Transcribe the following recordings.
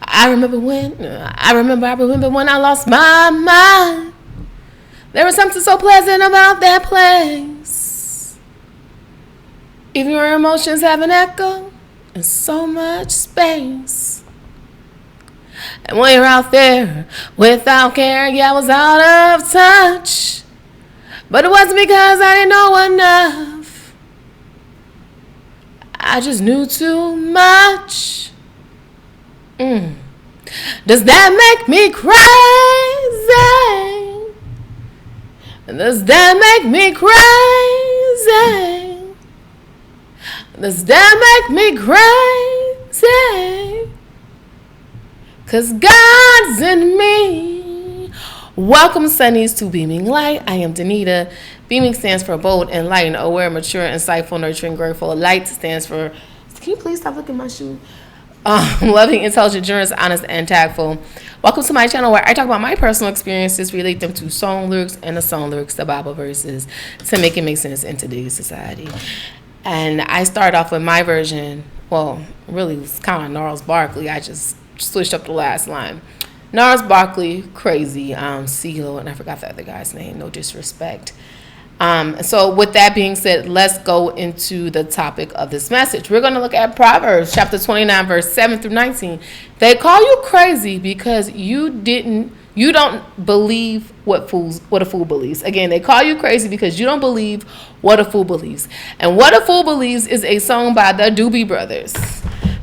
I remember when I lost my mind. There was something so pleasant about that place. Even your emotions have an echo and so much space. And when you're out there without care, yeah, I was out of touch. But it wasn't because I didn't know enough. I just knew too much. Does that make me crazy? Does that make me crazy? Does that make me crazy? 'Cause God's in me. Welcome, Sunnies, to Beaming Light. I am Danita. Beaming stands for bold, enlightened, aware, mature, insightful, nurturing, grateful. Light stands for, can you please stop looking at my shoe? Loving, intelligent, generous, honest, and tactful. Welcome to my channel where I talk about my personal experiences, relate them to song lyrics, and the song lyrics to Bible verses to make it make sense in today's society. And I start off with my version. Well, really, it's kind of Gnarls Barkley. I just switched up the last line. Gnarls Barkley, crazy. CeeLo, and I forgot the other guy's name. No disrespect. So with that being said, let's go into the topic of this message. We're going to look at Proverbs chapter 29, verse 7 through 19. They call you crazy because you don't believe what a fool believes. Again, they call you crazy because you don't believe what a fool believes. And What a Fool Believes is a song by the Doobie Brothers.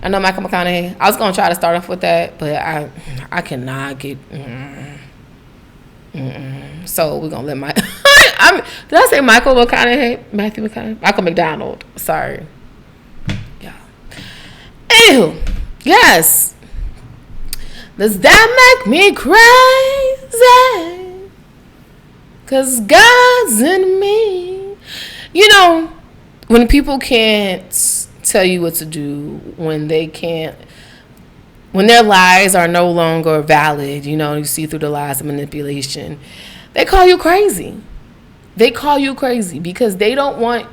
I know Michael McConaughey. I was going to try to start off with that, but I cannot get... So we're going to let my... did I say Michael McConaughey? Matthew McConaughey? Michael McDonald. Sorry. Yeah. Anywho, yes. Does that make me crazy? 'Cause God's in me. You know, when people can't tell you what to do, when their lies are no longer valid, you see through the lies of manipulation, they call you crazy. They call you crazy because they want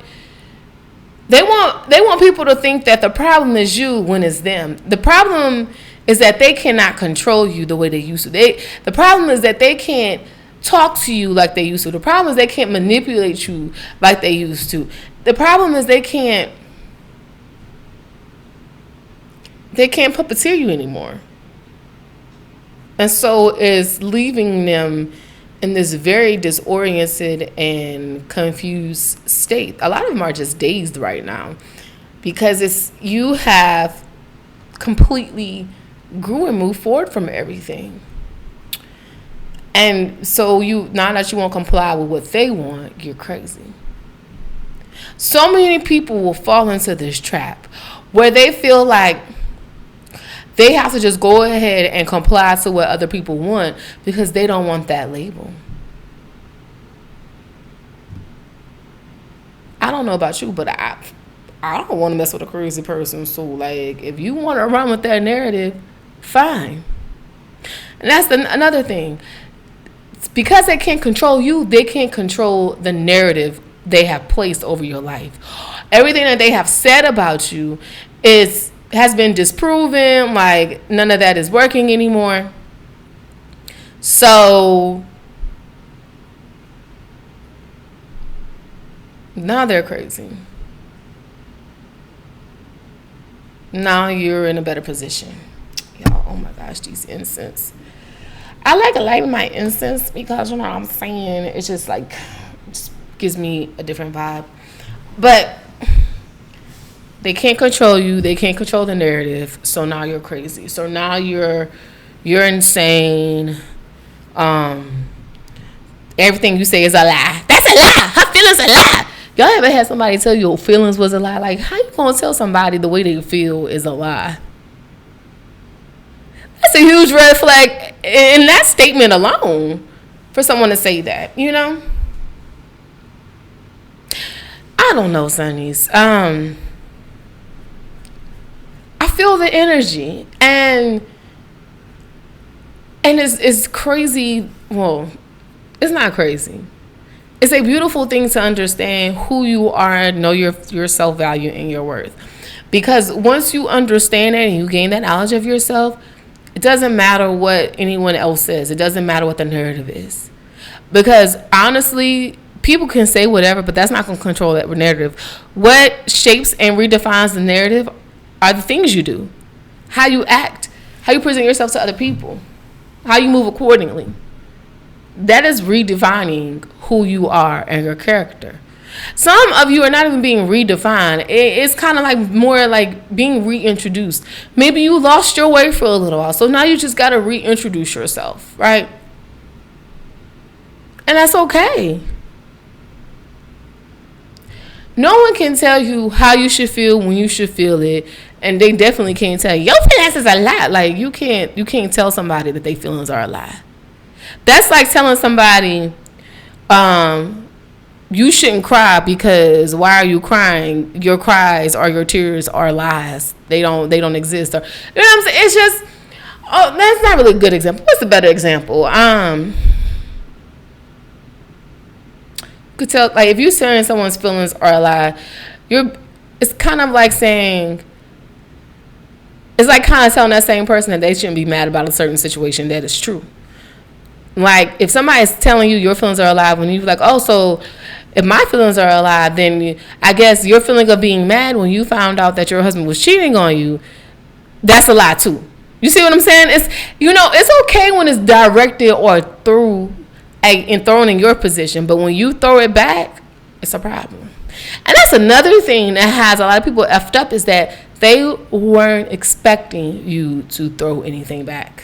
people to think that the problem is you when it's them. The problem is that they cannot control you the way they used to. The problem is that they can't talk to you like they used to. The problem is they can't manipulate you like they used to. The problem is they can't puppeteer you anymore. And so it's leaving them in this very disoriented and confused state. A lot of them are just dazed right now because you have completely grew and moved forward from everything. And so now that you won't comply with what they want, you're crazy. So many people will fall into this trap where they feel like they have to just go ahead and comply to what other people want because they don't want that label. I don't know about you, but I don't want to mess with a crazy person. So, if you want to run with that narrative, fine. And that's another thing. It's because they can't control you, they can't control the narrative they have placed over your life. Everything that they have said about you has been disproven, none of that is working anymore. So now they're crazy. Now you're in a better position. Y'all, oh my gosh, these incense. I like lighting my incense because, what I'm saying, it's just just gives me a different vibe. But they can't control you. They can't control the narrative. So now you're crazy. So now you're insane. Everything you say is a lie. That's a lie. Her feelings a lie. Y'all ever had somebody tell you your feelings was a lie? How you gonna tell somebody the way they feel is a lie? That's a huge red flag in that statement alone for someone to say that, I don't know, Sunnies. I feel the energy, and it's crazy. Well, it's not crazy. It's a beautiful thing to understand who you are, know your self-value and your worth. Because once you understand that and you gain that knowledge of yourself, it doesn't matter what anyone else says. It doesn't matter what the narrative is. Because honestly, people can say whatever, but that's not going to control that narrative. What shapes and redefines the narrative are the things you do, how you act, how you present yourself to other people, how you move accordingly. That is redefining who you are and your character. Some of you are not even being redefined. It's kind of like more like being reintroduced. Maybe you lost your way for a little while, so now you just got to reintroduce yourself, right? And that's okay. No one can tell you how you should feel when you should feel it, and they definitely can't tell you your feelings is a lie. Like you can't tell somebody that their feelings are a lie. That's like telling somebody, you shouldn't cry because why are you crying? Your cries or your tears are lies. They don't exist. Or, you know what I'm saying? It's just, that's not really a good example. What's a better example? You could tell, like, if you're saying someone's feelings are a lie, it's kind of like saying, it's like kind of telling that same person that they shouldn't be mad about a certain situation that is true. Like, if somebody's telling you your feelings are alive, when you're like, oh, so if my feelings are alive, then I guess your feeling of being mad when you found out that your husband was cheating on you, that's a lie too. You see what I'm saying? It's okay when it's directed or thrown in your position, but when you throw it back, it's a problem. And that's another thing that has a lot of people effed up, is that they weren't expecting you to throw anything back.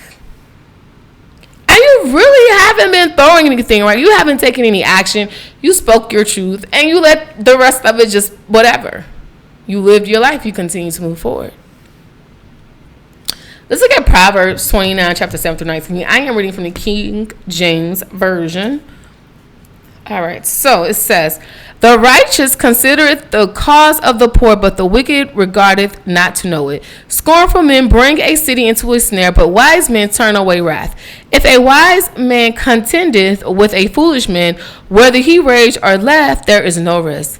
And you really haven't been throwing anything, right? You haven't taken any action. You spoke your truth, and you let the rest of it just whatever. You lived your life. You continue to move forward. Let's look at Proverbs 29, chapter 7 through 19. I am reading from the King James Version. All right, so it says, the righteous considereth the cause of the poor, but the wicked regardeth not to know it. Scornful men bring a city into a snare, but wise men turn away wrath. If a wise man contendeth with a foolish man, whether he rage or laugh, there is no rest.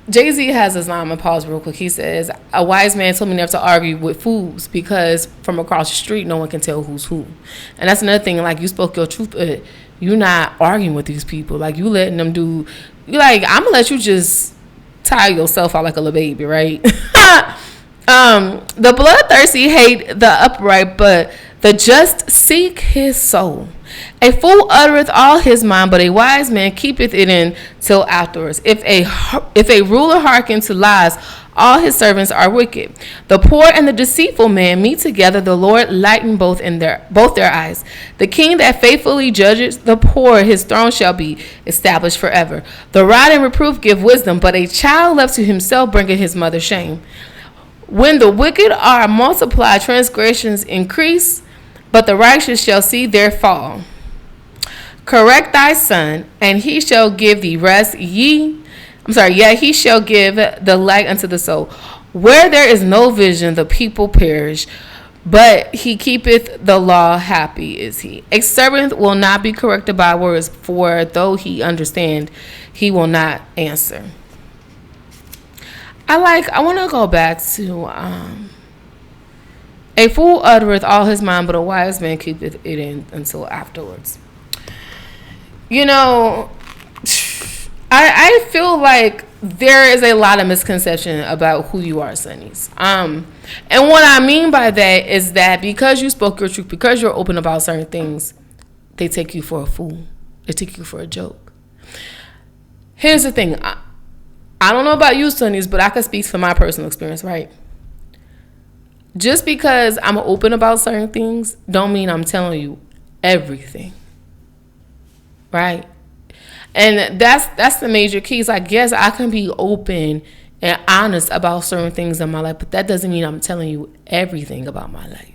Jay-Z has this line, I'm going to pause real quick. He says, a wise man told me never to argue with fools, because from across the street, no one can tell who's who. And that's another thing, like, you spoke your truth, you're not arguing with these people. Like, you letting them do, you're like, I'm going to let you just tire yourself out like a little baby, right? The bloodthirsty hate the upright, but the just seek his soul. A fool uttereth all his mind, but a wise man keepeth it in till afterwards. If a ruler hearken to lies, all his servants are wicked. The poor and the deceitful man meet together. The Lord lighten both their eyes. The king that faithfully judges the poor, his throne shall be established forever. The rod and reproof give wisdom, but a child left to himself bringeth his mother shame. When the wicked are multiplied, transgressions increase, but the righteous shall see their fall. Correct thy son, and he shall give thee rest. He shall give the light unto the soul. Where there is no vision, the people perish, but he keepeth the law, happy is he. A servant will not be corrected by words, for though he understand, he will not answer. I want to go back to a fool uttereth all his mind, but a wise man keepeth it in until afterwards. You know, I feel like there is a lot of misconception about who you are, Sunnies. And what I mean by that is that because you spoke your truth, because you're open about certain things, they take you for a fool. They take you for a joke. Here's the thing. I don't know about you, Sunnies, but I can speak from my personal experience, right? Just because I'm open about certain things don't mean I'm telling you everything. Right? And that's the major keys. I guess I can be open and honest about certain things in my life, but that doesn't mean I'm telling you everything about my life.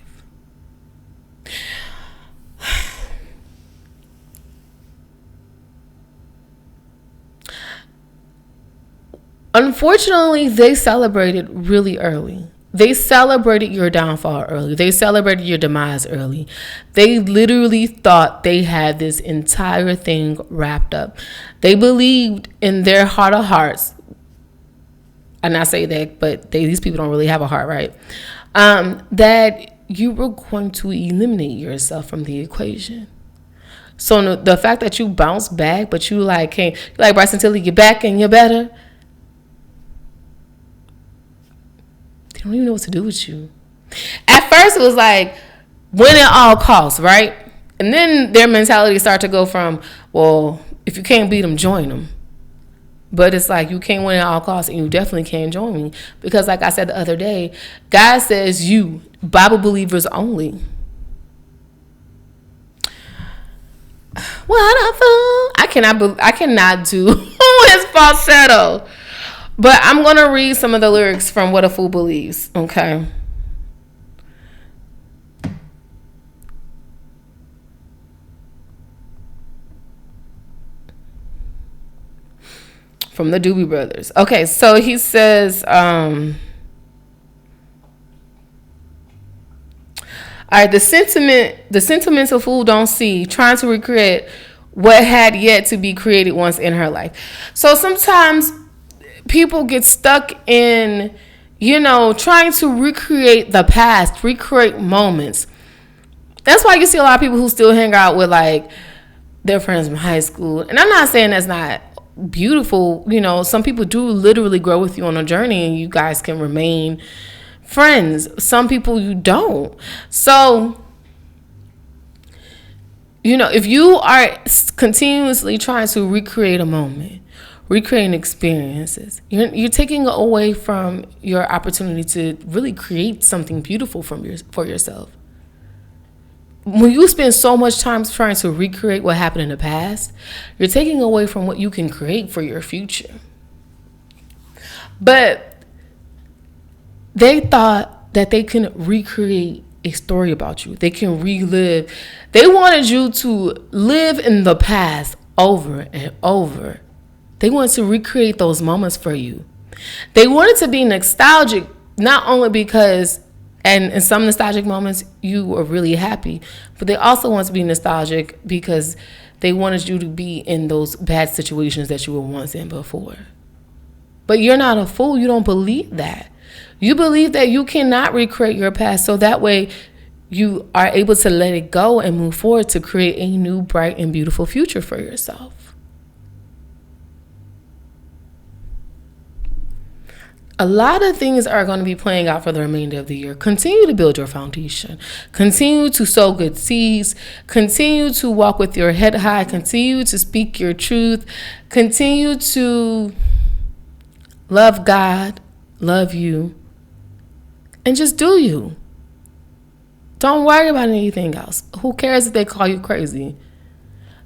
Unfortunately, they celebrated really early. They celebrated your downfall early. They celebrated your demise early. They literally thought they had this entire thing wrapped up. They believed in their heart of hearts, and I say that, but these people don't really have a heart, right? That you were going to eliminate yourself from the equation. So the fact that you bounce back, but you like can't, like Bryson Tiller, you're back and you're better. They don't even know what to do with you. At first, it was like win at all costs, right? And then their mentality started to go from, well, if you can't beat them, join them. But it's like you can't win at all costs, and you definitely can't join me. Because like I said the other day, God says you, Bible believers only. Wonderful. I cannot do his falsetto. But I'm going to read some of the lyrics from What a Fool Believes, okay? From the Doobie Brothers. Okay, so he says, all right, the sentimental fool don't see, trying to recreate what had yet to be created once in her life. So sometimes people get stuck in, trying to recreate the past, recreate moments. That's why you see a lot of people who still hang out with like their friends from high school. And I'm not saying that's not beautiful. Some people do literally grow with you on a journey and you guys can remain friends. Some people you don't. So, if you are continuously trying to recreate a moment, recreating experiences, you're taking away from your opportunity to really create something beautiful for yourself. When you spend so much time trying to recreate what happened in the past, you're taking away from what you can create for your future. But they thought that they can recreate a story about you. They can relive. They wanted you to live in the past over and over. They wanted to recreate those moments for you. They wanted to be nostalgic, not only because, and in some nostalgic moments, you were really happy, but they also want to be nostalgic because they wanted you to be in those bad situations that you were once in before. But you're not a fool. You don't believe that. You believe that you cannot recreate your past, so that way you are able to let it go and move forward to create a new, bright, and beautiful future for yourself. A lot of things are going to be playing out for the remainder of the year. Continue to build your foundation. Continue to sow good seeds. Continue to walk with your head high. Continue to speak your truth. Continue to love God, love you, and just do you. Don't worry about anything else. Who cares if they call you crazy?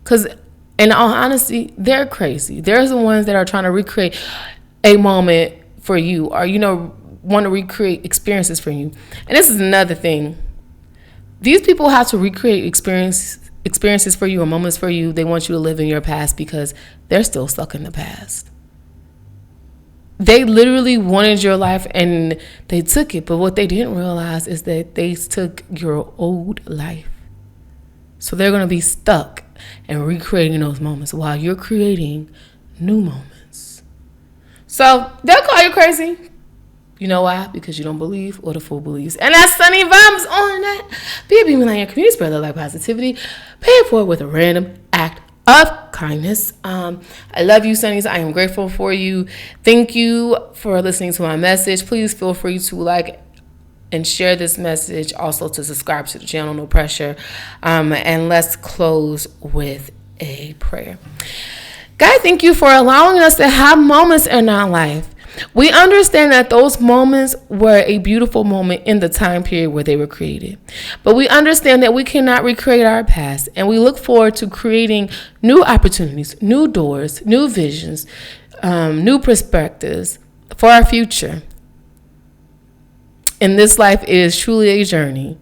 Because in all honesty, they're crazy. They're the ones that are trying to recreate a moment for you, or want to recreate experiences for you. And this is another thing. These people have to recreate experiences for you or moments for you. They want you to live in your past because they're still stuck in the past. They literally wanted your life and they took it, but what they didn't realize is that they took your old life. So they're going to be stuck and recreating those moments while you're creating new moments. So they'll call you crazy. You know why? Because you don't believe what a fool believes. And that's Sunny Vibes on that. Be a beaming light in your community, spread that like positivity. Pay it forward with a random act of kindness. I love you, Sunnies. I am grateful for you. Thank you for listening to my message. Please feel free to like and share this message. Also to subscribe to the channel, no pressure. And let's close with a prayer. God, thank you for allowing us to have moments in our life. We understand that those moments were a beautiful moment in the time period where they were created. But we understand that we cannot recreate our past. And we look forward to creating new opportunities, new doors, new visions, new perspectives for our future. And this life is truly a journey.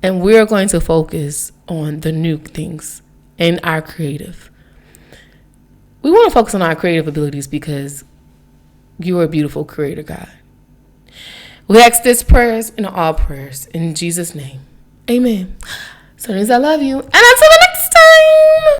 And we're going to focus on the new things in our creative. We want to focus on our creative abilities because you are a beautiful creator, God. We ask this prayers and all prayers in Jesus' name. Amen. So, I love you. And until the next time.